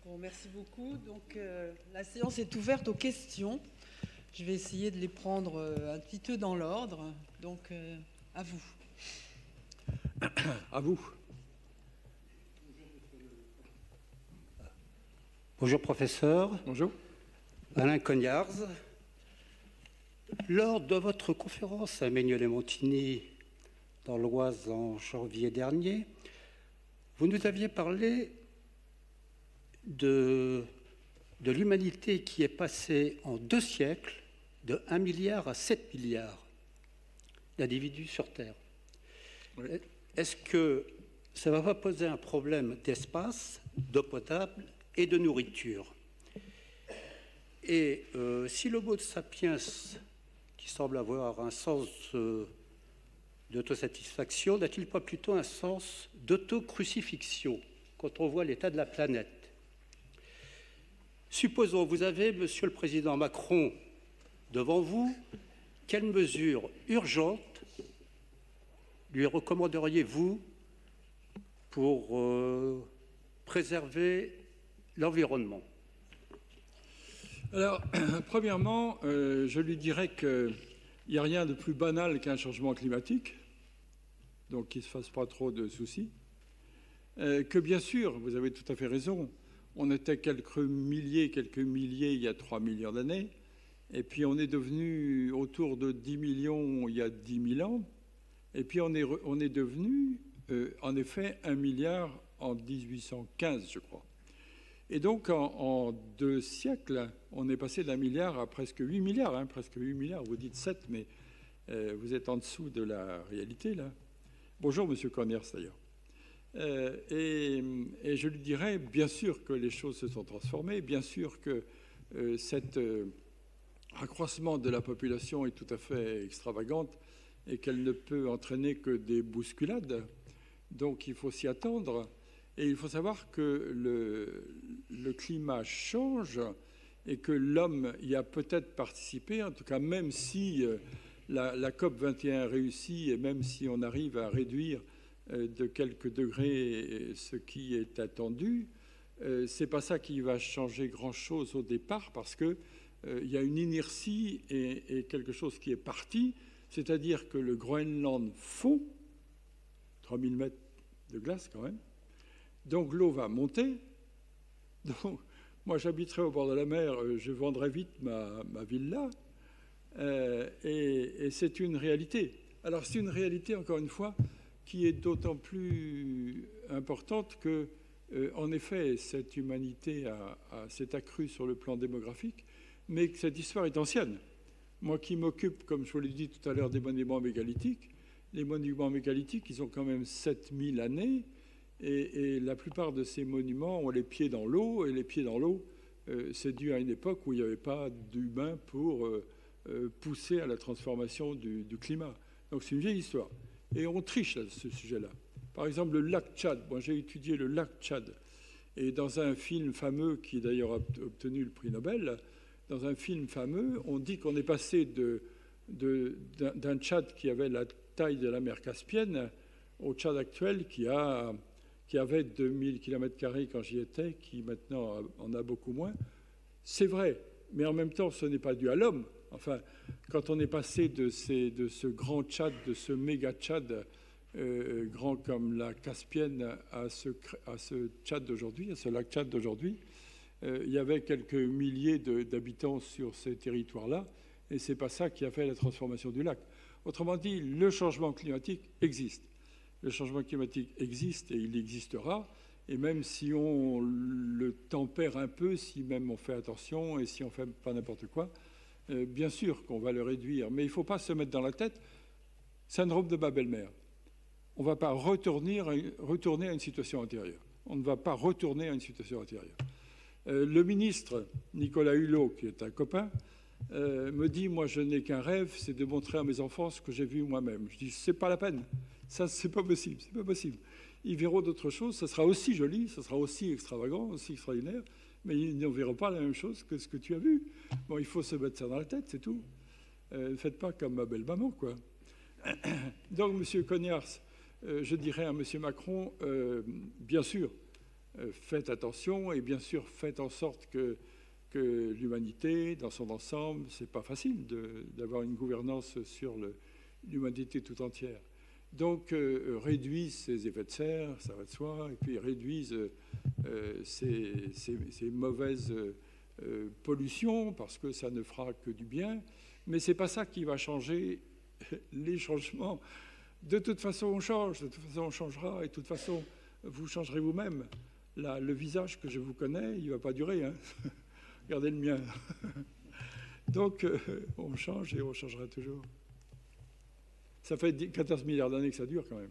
Bon, merci beaucoup. Donc, la séance est ouverte aux questions. Je vais essayer de les prendre un petit peu dans l'ordre. Donc, à vous. À vous. Bonjour professeur. Bonjour. Alain Cognards. Lors de votre conférence à Maignelet-Montigny dans l'Oise en janvier dernier, vous nous aviez parlé de l'humanité qui est passée en 2 siècles de 1 milliard à 7 milliards d'individus sur Terre. Oui. Est-ce que ça ne va pas poser un problème d'espace, d'eau potable et de nourriture? Et si l'homo sapiens, qui semble avoir un sens d'autosatisfaction, n'a-t-il pas plutôt un sens d'autocrucifixion quand on voit l'état de la planète? Supposons, vous avez, Monsieur le Président Macron, devant vous, quelles mesures urgentes lui recommanderiez-vous pour préserver l'environnement? Alors, premièrement, je lui dirais qu'il n'y a rien de plus banal qu'un changement climatique, donc qu'il ne se fasse pas trop de soucis. Que bien sûr, vous avez tout à fait raison, on était quelques milliers il y a 3 millions d'années, et puis on est devenu autour de 10 millions il y a 10 000 ans, et puis on est devenu, en effet, 1 milliard en 1815, je crois. Et donc, en 2 siècles, on est passé d'1 milliard à presque 8 milliards. Presque 8 milliards, vous dites 7, mais vous êtes en dessous de la réalité, là. Bonjour, Monsieur Cognards, d'ailleurs. Et je lui dirais, bien sûr que les choses se sont transformées, bien sûr que cet accroissement de la population est tout à fait extravagante et qu'elle ne peut entraîner que des bousculades. Donc, il faut s'y attendre. Et il faut savoir que le climat change et que l'homme y a peut-être participé, en tout cas même si la COP 21 réussit et même si on arrive à réduire de quelques degrés ce qui est attendu, c'est pas ça qui va changer grand-chose au départ parce que il y a une inertie et quelque chose qui est parti, c'est-à-dire que le Groenland fond, 3000 mètres de glace quand même, donc l'eau va monter. Donc, moi, j'habiterai au bord de la mer, je vendrai vite ma villa. Et c'est une réalité. Alors, c'est une réalité, encore une fois, qui est d'autant plus importante que, en effet, cette humanité s'est accrue sur le plan démographique, mais que cette histoire est ancienne. Moi qui m'occupe, comme je vous l'ai dit tout à l'heure, des monuments mégalithiques, les monuments mégalithiques, ils ont quand même 7000 années. Et la plupart de ces monuments ont les pieds dans l'eau, et les pieds dans l'eau, c'est dû à une époque où il n'y avait pas d'humains pour pousser à la transformation du climat. Donc c'est une vieille histoire. Et on triche à ce sujet-là. Par exemple, le lac Tchad. Moi, j'ai étudié le lac Tchad. Et dans un film fameux, qui d'ailleurs a obtenu le prix Nobel, dans un film fameux, on dit qu'on est passé d'un Tchad qui avait la taille de la mer Caspienne au Tchad actuel qui avait 2000 km² quand j'y étais, qui maintenant en a beaucoup moins. C'est vrai, mais en même temps, ce n'est pas dû à l'homme. Enfin, quand on est passé de ce grand Tchad, de ce méga Tchad, grand comme la Caspienne, à ce Tchad d'aujourd'hui, à ce lac Tchad d'aujourd'hui, il y avait quelques milliers d'habitants sur ces territoires-là, et c'est pas ça qui a fait la transformation du lac. Autrement dit, le changement climatique existe. Le changement climatique existe et il existera. Et même si on le tempère un peu, si même on fait attention et si on ne fait pas n'importe quoi, bien sûr qu'on va le réduire. Mais il ne faut pas se mettre dans la tête syndrome de ma belle-mère. On ne va pas retourner à une situation antérieure. On ne va pas retourner à une situation antérieure. Le ministre Nicolas Hulot, qui est un copain, me dit, moi je n'ai qu'un rêve, c'est de montrer à mes enfants ce que j'ai vu moi-même. Je dis, c'est pas la peine. Ça, c'est pas possible, c'est pas possible. Ils verront d'autres choses, ça sera aussi joli, ça sera aussi extravagant, aussi extraordinaire, mais ils ne verront pas la même chose que ce que tu as vu. Bon, il faut se mettre ça dans la tête, c'est tout. Ne faites pas comme ma belle-maman, quoi. Donc, M. Cognards, je dirais à M. Macron, bien sûr, faites attention et bien sûr faites en sorte que l'humanité, dans son ensemble, c'est pas facile d'avoir une gouvernance sur l'humanité tout entière. Donc réduisent ces effets de serre, ça va de soi, et puis réduisent ces mauvaises pollutions parce que ça ne fera que du bien. Mais c'est pas ça qui va changer les changements. De toute façon, on change, de toute façon, on changera, et de toute façon, vous changerez vous-même. Là, le visage que je vous connais, il ne va pas durer. Hein. Regardez le mien. Donc, on change et on changera toujours. Ça fait 14 milliards d'années que ça dure quand même.